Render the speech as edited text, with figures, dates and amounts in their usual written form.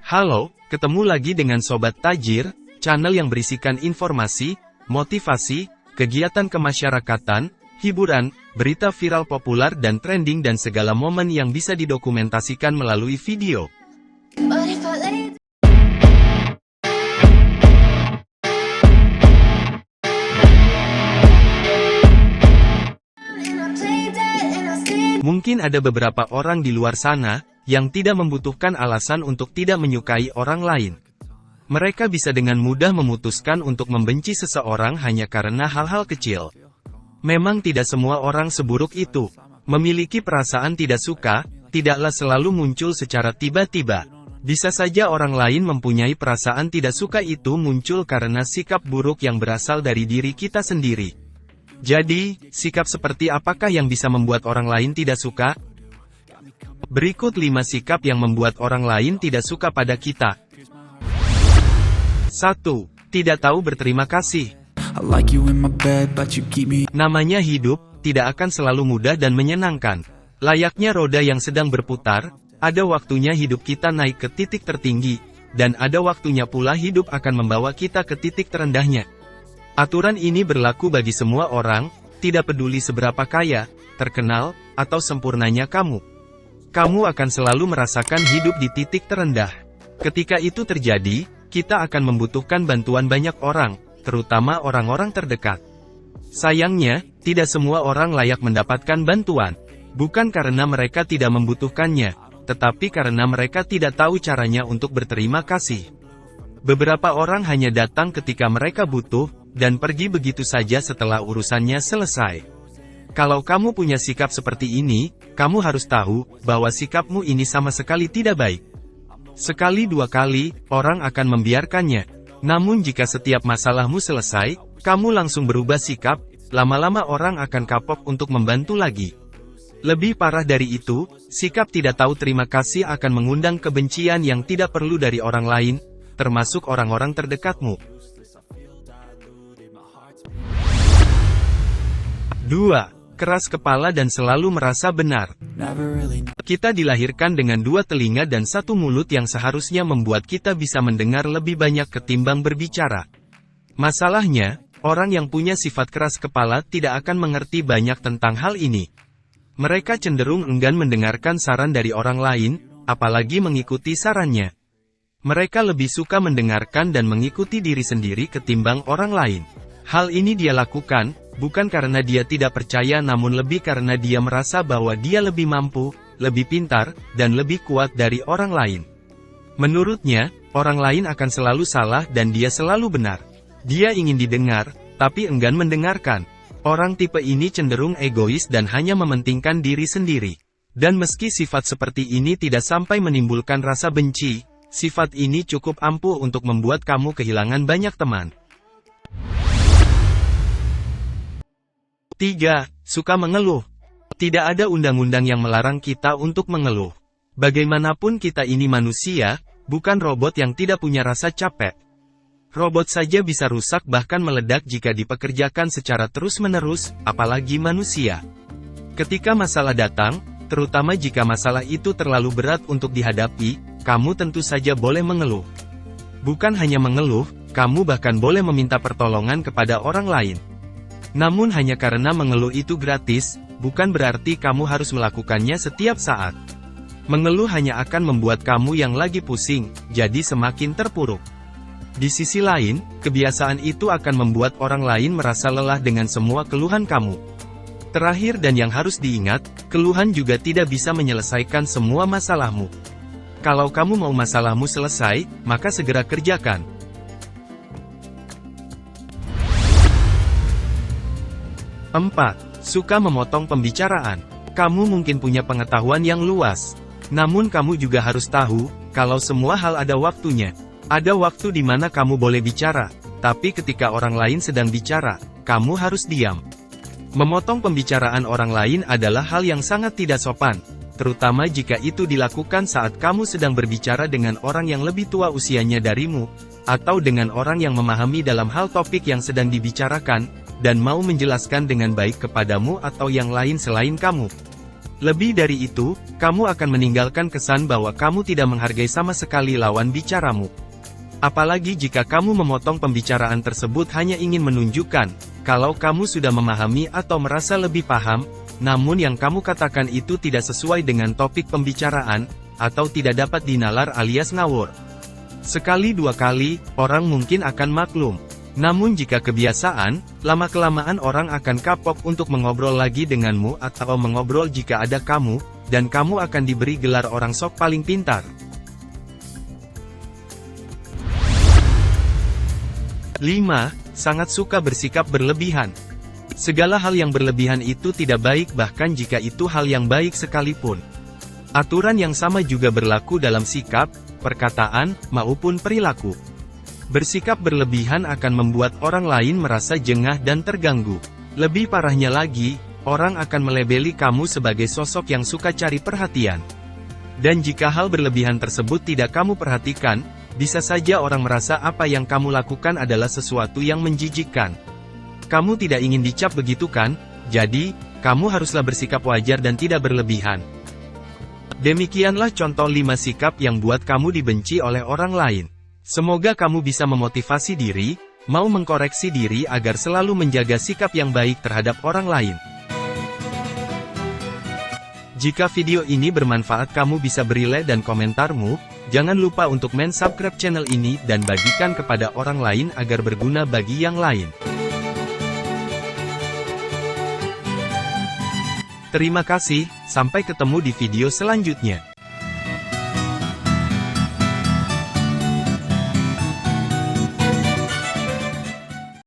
Halo, ketemu lagi dengan Sobat Tajir, channel yang berisikan informasi, motivasi, kegiatan kemasyarakatan, hiburan, berita viral populer dan trending dan segala momen yang bisa didokumentasikan melalui video. Mungkin ada beberapa orang di luar sana yang tidak membutuhkan alasan untuk tidak menyukai orang lain. Mereka bisa dengan mudah memutuskan untuk membenci seseorang hanya karena hal-hal kecil. Memang tidak semua orang seburuk itu. Memiliki perasaan tidak suka, tidaklah selalu muncul secara tiba-tiba. Bisa saja orang lain mempunyai perasaan tidak suka itu muncul karena sikap buruk yang berasal dari diri kita sendiri. Jadi, sikap seperti apakah yang bisa membuat orang lain tidak suka? Berikut 5 sikap yang membuat orang lain tidak suka pada kita. 1. Tidak tahu berterima kasih. Namanya hidup, tidak akan selalu mudah dan menyenangkan. Layaknya roda yang sedang berputar, ada waktunya hidup kita naik ke titik tertinggi, dan ada waktunya pula hidup akan membawa kita ke titik terendahnya. Aturan ini berlaku bagi semua orang, tidak peduli seberapa kaya, terkenal, atau sempurnanya kamu. Kamu akan selalu merasakan hidup di titik terendah. Ketika itu terjadi, kita akan membutuhkan bantuan banyak orang, terutama orang-orang terdekat. Sayangnya, tidak semua orang layak mendapatkan bantuan. Bukan karena mereka tidak membutuhkannya, tetapi karena mereka tidak tahu caranya untuk berterima kasih. Beberapa orang hanya datang ketika mereka butuh, dan pergi begitu saja setelah urusannya selesai. Kalau kamu punya sikap seperti ini, kamu harus tahu bahwa sikapmu ini sama sekali tidak baik. Sekali dua kali, orang akan membiarkannya. Namun jika setiap masalahmu selesai, kamu langsung berubah sikap, lama-lama orang akan kapok untuk membantu lagi. Lebih parah dari itu, sikap tidak tahu terima kasih akan mengundang kebencian yang tidak perlu dari orang lain, termasuk orang-orang terdekatmu. 2. Keras kepala dan selalu merasa benar. Kita dilahirkan dengan 2 telinga dan 1 mulut yang seharusnya membuat kita bisa mendengar lebih banyak ketimbang berbicara. Masalahnya, orang yang punya sifat keras kepala tidak akan mengerti banyak tentang hal ini. Mereka cenderung enggan mendengarkan saran dari orang lain, apalagi mengikuti sarannya. Mereka lebih suka mendengarkan dan mengikuti diri sendiri ketimbang orang lain. Hal ini dia lakukan, bukan karena dia tidak percaya namun lebih karena dia merasa bahwa dia lebih mampu, lebih pintar, dan lebih kuat dari orang lain. Menurutnya, orang lain akan selalu salah dan dia selalu benar. Dia ingin didengar, tapi enggan mendengarkan. Orang tipe ini cenderung egois dan hanya mementingkan diri sendiri. Dan meski sifat seperti ini tidak sampai menimbulkan rasa benci, sifat ini cukup ampuh untuk membuat kamu kehilangan banyak teman. 3. Suka mengeluh. Tidak ada undang-undang yang melarang kita untuk mengeluh. Bagaimanapun kita ini manusia, bukan robot yang tidak punya rasa capek. Robot saja bisa rusak bahkan meledak jika dipekerjakan secara terus-menerus, apalagi manusia. Ketika masalah datang, terutama jika masalah itu terlalu berat untuk dihadapi, kamu tentu saja boleh mengeluh. Bukan hanya mengeluh, kamu bahkan boleh meminta pertolongan kepada orang lain. Namun hanya karena mengeluh itu gratis, bukan berarti kamu harus melakukannya setiap saat. Mengeluh hanya akan membuat kamu yang lagi pusing, jadi semakin terpuruk. Di sisi lain, kebiasaan itu akan membuat orang lain merasa lelah dengan semua keluhan kamu. Terakhir dan yang harus diingat, keluhan juga tidak bisa menyelesaikan semua masalahmu. Kalau kamu mau masalahmu selesai, maka segera kerjakan. 4. Suka memotong pembicaraan. Kamu mungkin punya pengetahuan yang luas. Namun kamu juga harus tahu, kalau semua hal ada waktunya. Ada waktu di mana kamu boleh bicara, tapi ketika orang lain sedang bicara, kamu harus diam. Memotong pembicaraan orang lain adalah hal yang sangat tidak sopan, terutama jika itu dilakukan saat kamu sedang berbicara dengan orang yang lebih tua usianya darimu, atau dengan orang yang memahami dalam hal topik yang sedang dibicarakan, dan mau menjelaskan dengan baik kepadamu atau yang lain selain kamu. Lebih dari itu, kamu akan meninggalkan kesan bahwa kamu tidak menghargai sama sekali lawan bicaramu. Apalagi jika kamu memotong pembicaraan tersebut hanya ingin menunjukkan, kalau kamu sudah memahami atau merasa lebih paham, namun yang kamu katakan itu tidak sesuai dengan topik pembicaraan, atau tidak dapat dinalar alias ngawur. Sekali dua kali, orang mungkin akan maklum. Namun jika kebiasaan, lama-kelamaan orang akan kapok untuk mengobrol lagi denganmu atau mengobrol jika ada kamu, dan kamu akan diberi gelar orang sok paling pintar. 5. Sangat suka bersikap berlebihan. Segala hal yang berlebihan itu tidak baik bahkan jika itu hal yang baik sekalipun. Aturan yang sama juga berlaku dalam sikap, perkataan, maupun perilaku. Bersikap berlebihan akan membuat orang lain merasa jengah dan terganggu. Lebih parahnya lagi, orang akan melebeli kamu sebagai sosok yang suka cari perhatian. Dan jika hal berlebihan tersebut tidak kamu perhatikan, bisa saja orang merasa apa yang kamu lakukan adalah sesuatu yang menjijikkan. Kamu tidak ingin dicap begitu kan? Jadi, kamu haruslah bersikap wajar dan tidak berlebihan. Demikianlah contoh 5 sikap yang buat kamu dibenci oleh orang lain. Semoga kamu bisa memotivasi diri, mau mengkoreksi diri agar selalu menjaga sikap yang baik terhadap orang lain. Jika video ini bermanfaat kamu bisa beri like dan komentarmu, jangan lupa untuk subscribe channel ini dan bagikan kepada orang lain agar berguna bagi yang lain. Terima kasih, sampai ketemu di video selanjutnya.